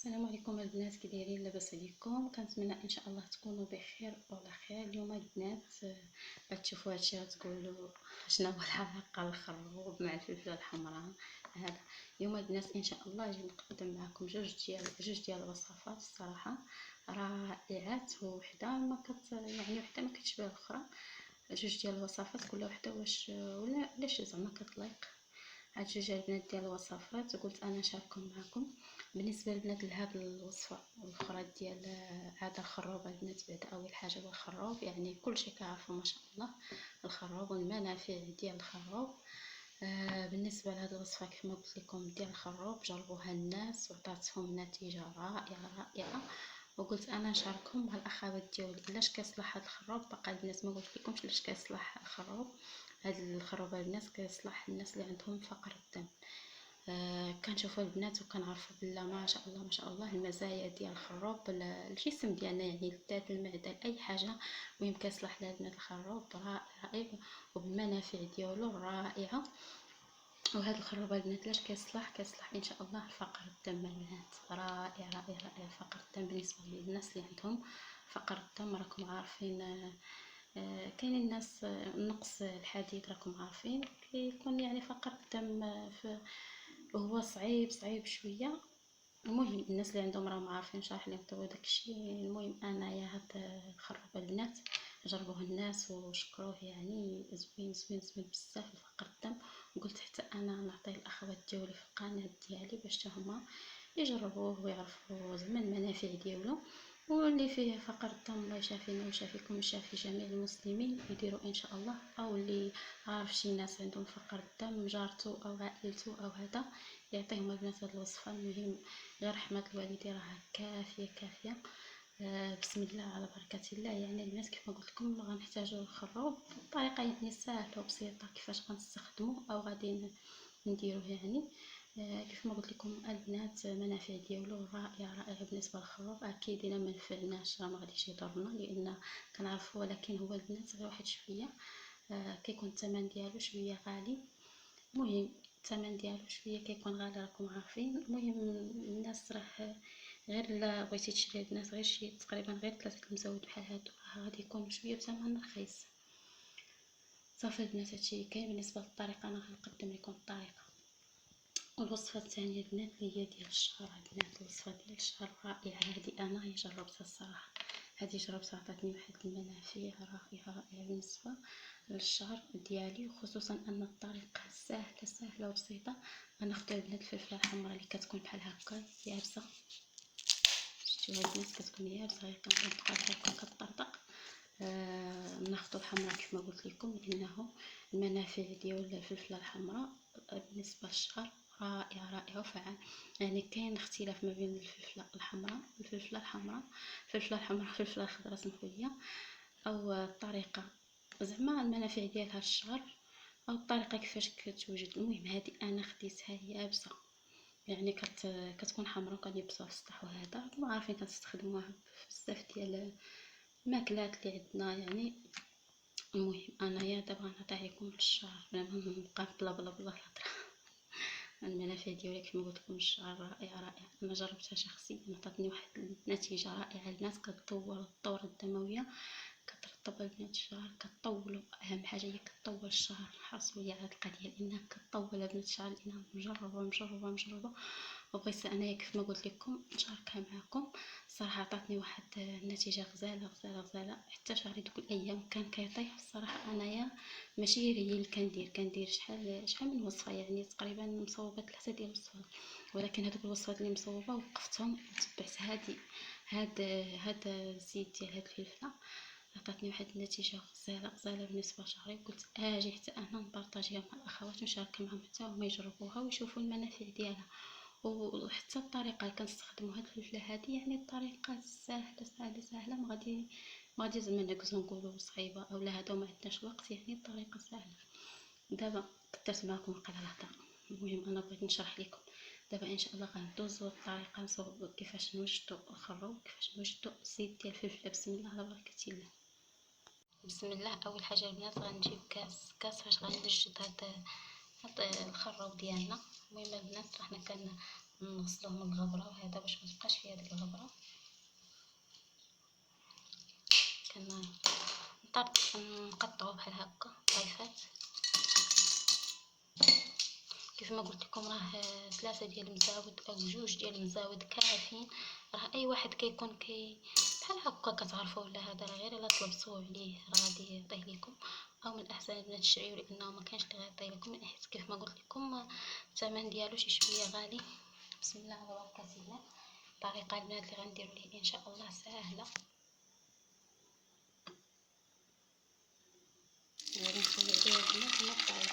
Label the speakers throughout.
Speaker 1: السلام عليكم البنات، كي دايرين؟ لاباس عليكم؟ كنتمنى ان شاء الله تكونوا بخير وعلى خير. اليوم البنات غتشوفوا هادشي غتقولوا شنو هو العلاقه الخروب مع الفلفله الحمراء هذا. اليوم البنات ان شاء الله غادي نقدم معكم جوج ديال الوصفات الصراحه رائعات، وحده ما يعني وحده ما كتشبه الاخرى. جوج ديال الوصفات كل وحده ولا شي زعما كتليق. هاد جوج البنات ديال الوصفات قلت انا نشاركهم معكم. بالنسبه للبنات لهاد الوصفه الاخرى ديال هذا الخروب البنات، بعد اول حاجه هو الخروب، يعني كلشي كيعرفوا ما شاء الله الخروب والمنافع ديال الخروب. بالنسبه لهاد الوصفه كيف ما قلت لكم ديال الخروب جربوها الناس وعطاتهم نتيجه رائعه. وقلت انا نشاركهم مع الاخوات ديالي علاش كيصلح هذا الخروب. باقا البنات ما قلت لكمش علاش كيصلح الخروب. هذا الخروب الناس كيصلح الناس اللي عندهم فقر الدم. كنشوفوا البنات وكنعرفوا بلا ما شاء الله ما شاء الله المزايا ديال الخروب الجسم ديالنا، يعني الذات المعده اي حاجه مهم كيصلح لها البنات. الخروب رائع وبالمنافع ديالو رائعه. وهذا الخروب البنات علاش كيصلح ان شاء الله فقر الدم البنات. رائع رائع رائع فقر الدم بالنسبه للناس اللي عندهم فقر الدم. راكم عارفين كاينين الناس نقص الحديد، راكم عارفين كيكون يعني فقر الدم هو صعيب شويه. المهم الناس اللي عندهم راهم عارفين شرح لهم تو داكشي. المهم انايا هاد الخروب البنات جربوه الناس وشكروه، يعني زوين بزاف لفقر الدم. وقلت حتى انا نعطيه الاخوات ديالي في القناه ديالي باش هما يجربوه ويعرفوا زعما المنافع ديالو. واللي فيه فقر الدم الله يشافينا ويشافيكم ويشافي جميع المسلمين يديروا ان شاء الله. او اللي عارف شي ناس عندهم فقر الدم جارته او عائلته او هذا يعطيهم البنات هاد الوصفه. المهم غير رحمه الوالدين راها كافيه. بسم الله على بركه الله. يعني البنات كيف ما قلت لكم غنحتاجوا الخروب بطريقه يعني سهله وبسيطه كيفاش غنستخدموه او غادي نديروه يعني. كيف ما قلت لكم البنات منافع ديالو رائعه بالنسبه للخروب. اكيد الا ما نفعناش راه ما غاديش يضرنا لان كنعرفوا، ولكن هو البنات غير واحد شويه كيكون الثمن ديالو شويه غالي. المهم الثمن ديالو شويه كيكون غالي راكم عارفين. المهم الناس راه غير الا بغيتي تشري البنات غير شي تقريبا غير 3 المزود بحال هادو غادي يكون شويه بثمن رخيص. صافي البنات هادشي كاين بالنسبه للطريقه. انا غنقدم لكم الطريقه. والوصفه الثانيه البنات اللي هي ديال الشهر البنات. الوصفه ديال الشهر رائعه هذه، انا جربتها الصراحه. هذه جربتها عطاتني واحد المنافع رائعه بالنسبه للشعر ديالي، وخصوصا ان الطريقه سهله وبسيطه. غناخذ البنات الفلفله الحمراء اللي كتكون بحال هكا يابسه. شفتوها البنات كتكون يابسه غير كنطبقها هكا كطرطق. ناخذ الحمراء كيف ما قلت لكم لانه المنافع ديال الفلفله الحمراء بالنسبه للشعر رائعه وفعال. يعني كاين اختلاف ما بين الفلفله الخضراء سمحوا لي، او الطريقه زعما المنافع ديالها الشعر او الطريقه كيفاش كتوجد. المهم هذه انا خديتها يابسه، يعني كتكون حمراء وكنيبسوها في السطح. وهذا راكم عارفين كنستخدموها في بزاف ديال الماكلات اللي عندنا يعني. المهم انايا دابا غنعطيها لكم للشعر بلا ما نبقى بلا الهضره. المنافع ديالها كيف ما قلت لكم الشعر رائع. انا جربتها شخصيا عطاتني واحد النتيجه رائعه. الناس كتطور الدوره الدمويه، كترطب البنات الشعر، كطولوا. اهم حاجه هي كطول الشعر. حرصوا على هاد القضيه لانها كطول البنات الشعر. لانها مجربه وبغيت انايا كيف ما قلت لكم نشاركها معكم. الصراحه عطاتني واحد النتيجه غزاله. حتى شعري دوك الايام كان كيطيح الصراحه. انايا ماشي هي اللي كندير شحال من وصفه، يعني تقريبا مصوبه 3 ديال الوصفات، ولكن هذوك الوصفات اللي مصوبه وقفتهم وتبعت هاد الزيت ديال هاد الفلفله. عطاتني واحد النتيجه غزاله بالنسبه لشعري. قلت اجي حتى انا نبارطاجيها مع الاخوات ونشارك معهم حتى هما يجربوها ويشوفوا المنافع ديالها. وحتى الطريقه اللي كنستخدموا هاد الفلفله هذه يعني الطريقه سهله. ما غادي زعما نركزوا نقولوا صعيبه او لا هذا ما عندناش وقت، يعني الطريقه سهله. دابا كثرت معكم قلال الهضره. المهم انا بغيت نشرح لكم دابا ان شاء الله غندوزو الطريقه نصوب كيفاش نوجدوا الخروب، كيفاش نوجدوا الزيت ديال الفلفله. بسم الله على بركه الله. بسم الله. اول حاجه البنات غنجيب كاس فاش غنوجد هاد الخروب ديالنا. المهم البنات حنا نغسلوهم من الغبره وهذا باش ما تبقاش فيها ديك الغبره. نقطعو بحال هكا طايفات كيف ما قلت لكم. راه 3 ديال المزاود او 2 ديال المزاود كافيين. راه اي واحد كيكون بحال هكا كتعرفوا ولا هذا راه غير الا تلبسوه عليه راه غادي يعطيه لكم، او من الاحسن البنات تشريو لانه ما كاينش اللي غيعطيه لكم، من حيت كيف ما قلت لكم الثمن ديالو شي شويه غالي. بسم الله على بركه الله. الطريقه البنات اللي غنديروا ليه ان شاء الله سهله. غادي نخلي عليه البنات نطيب.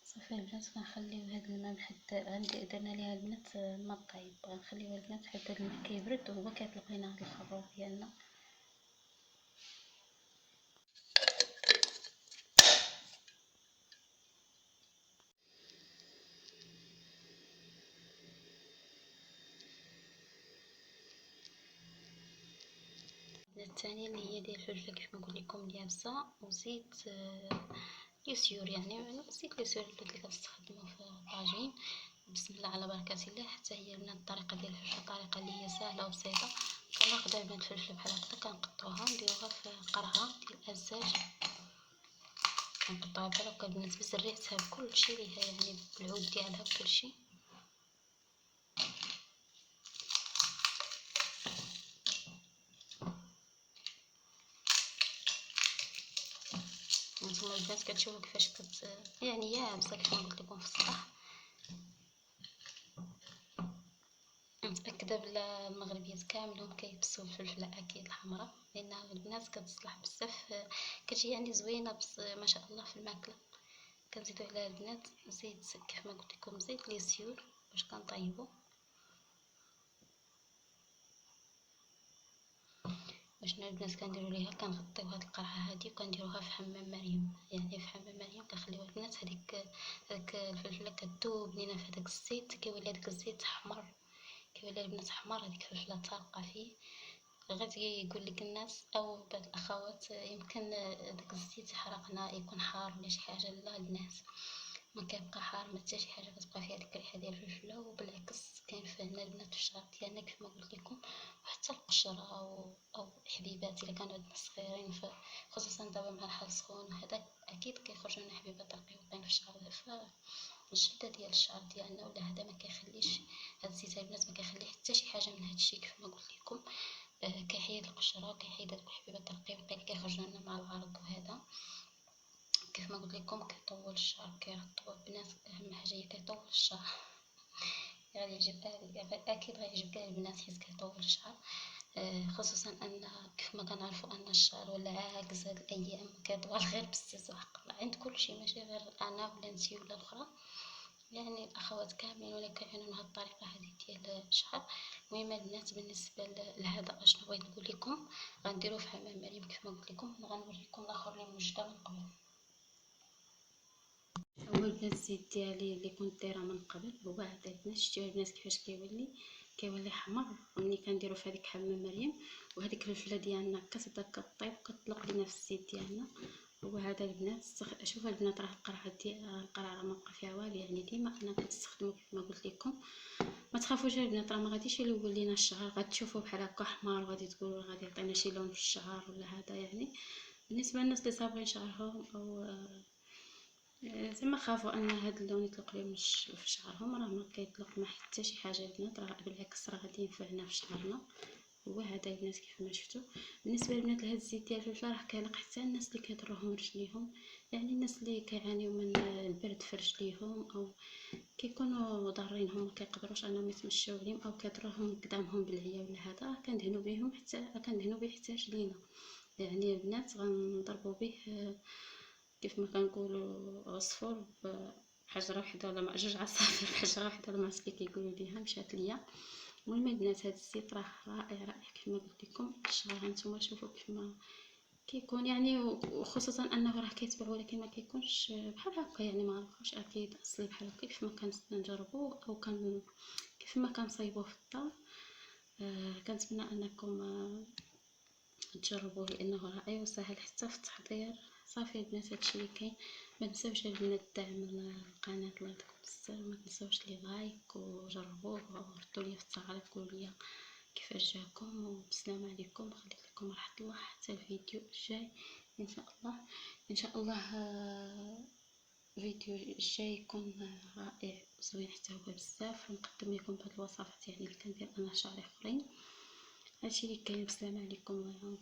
Speaker 1: صافي البنات غنخليو هاد الماء لحد درنا ليها البنات الماء طايب، غنخليوها البنات لحد هاد الماء كيبرد وهو كيطلق لينا هاد الخروب ديالنا. الثانيه اللي هي ديال الفلفله كيف ما قلت لكم اليابسه، وزيت ليسيور، يعني زيت ليسيور اللي كتستخدموه في الطاجين. بسم الله على بركه الله. حتى هي من الطريقه ديال الفلفله طريقه اللي هي سهله وبسيطه. كناخذ علبه الفلفله بحال هكا كنقطعوها نديروها في قرعه ديال الازاج، كنقطعوها بحال هكا البنات باش ريحتها بكلشي ليها، يعني بالعود ديالها بكلشي. وانتم البنات كتشوفوا كيفاش يعني يابسه كيف ما قلت لكم في السطح. متاكده بلا المغربيات كاملهم كيبسوا الفلفله اكيد الحمراء، لانها البنات كتصلح بزاف، كتجي يعني زوينه بس ما شاء الله في الماكله. كنزيدو عليها البنات زيت كيف ما قلت لكم زيت ليسيور باش كنطيبو. باش البنات كنديروا ليها كنغطيو هاد القرعه هادي وكنديروها في حمام مريم، يعني في حمام مريم كنخليوها البنات هذيك الفلفله كذوب لينا في هذاك الزيت، كيولي هذاك الزيت احمر، كيولي البنات حمر، هذيك الفلفله طالقه فيه. غادي يقول لك الناس او بعض الاخوات يمكن داك الزيت حرقنا يكون حار ولا شي حاجه. لا البنات ما كيبقى حار، ما حتى شي حاجه كتبقى فيها ديك الريحه ديال الفلفله، وبالعكس كاين فينا البنات في الشعر ديالنا كيف ما قلت لكم. وحتى القشره او حبيبات الا كانوا عندنا صغيرين، خصوصا دابا مع الحال سخون هذاك اكيد كيخرجوا لنا حبيبات رقيقين في الشعر، الجلده ديال الشعر ديالنا ولا هذا ما كيخليش هاد الزيت البنات ما كيخلي حتى شي حاجه من هادشي كيف ما قلت لكم. كيحيد القشره وكيحيد هاد الحبيبات الرقيقين اللي كيخرجوا لنا مع العرض، وهذا كيف ما قلت لكم كيطول الشعر كيرطبو البنات. اهم حاجه هي كيطول الشعر. غادي يعجب اكيد غيعجب كاع البنات حيت كيطول الشعر. خصوصا ان كيف ما كنعرفوا ان الشعر ولا عاكز هاد الايام كيطول غير بالزاز وعقل عند كلشي، ماشي غير انا ولا نتي ولا الاخرى، يعني الاخوات كاملين ولا كيعانوا من هاد الطريقه هذه ديال الشعر. المهم البنات بالنسبه لهذا اشنو بغيت نقول لكم، غنديروه في حمام مريم كيف ما قلت لكم. غنوريكم الاخر اللي موجوده من قبل. اول بنات الزيت ديالي اللي كنت دايره من قبل هو هذا البنات، شتيو البنات كيفاش كيولي حمر ملي كنديرو في هذيك حمام مريم. وهذيك الفلفله ديالنا كتبدا كطيب كتطلق لينا في الزيت ديالنا. هو هذا البنات شوفوا البنات راه القرعه ما بقى فيها والو، يعني ديما انا كنستخدمو كيف ما قلت لكم. ما تخافوش البنات راه ما غاديش يلون لينا الشعر، غتشوفوا بحال هكا حمار وغادي تقولوا غادي يعطينا شي لون في الشعر ولا هذا. يعني بالنسبه للناس اللي صابرين شعرهم او زعما خافوا ان هذا اللون يطلق لهم في شعرهم، راه ما كيطلق ما حتى شي حاجه البنات، راه بالعكس راه غادي ينفعنا في شعرنا. هو هذا البنات كيف ما شفتوا. بالنسبه للبنات لهاد الزيت ديال الفلفل راه كيعلق حتى الناس اللي كيضرهم رجليهم، يعني الناس اللي كيعانيو من البرد في رجليهم او كيكونوا ضارينهم ما كيقدروش انهم يتمشاو عليهم او كيضرهم قدامهم بالعيا ولا هذا، كندهنوا بهم حتى كندهنوا به حتى رجلينا. يعني البنات غنضربوا به كيف ما كنقولوا عصفور بحجره وحده ولا مع جوج عصافير بحجره وحده، المعرفت اللي كيقولوا ليها مشات ليا. المهم البنات هذا الزيت راه رائع رائع كيف ما قلت لكم. الشعر هانتوما شوفوا كيف ما كيكون يعني وخصوصا انه راه كيتباع ولكن ما كيكونش بحال هكا، يعني ما عرفوش اكيد اصلي بحال هكا كيف ما كنجربوه او كيف ما كنصايبوه في الدار. كنتمنى انكم تجربوه لانه رائع وسهل حتى في التحضير. صافي البنات هادشي اللي كاين. ما تنساوش البنات دعم القناه، الله يعطيكم الصحه. ما تنساوش لي لايك وجربوه وردوا لي في التعليق قولوا لي كيفاش جاكم. والسلام عليكم، خليت لكم راحه الله حتى الفيديو الجاي ان شاء الله. ان شاء الله الفيديو الجاي يكون رائع وزوين حتى هو بزاف، ونقدم لكم بعض الوصفات يعني اللي كندير انا شهر اخرين. هادشي اللي كاين. السلام عليكم.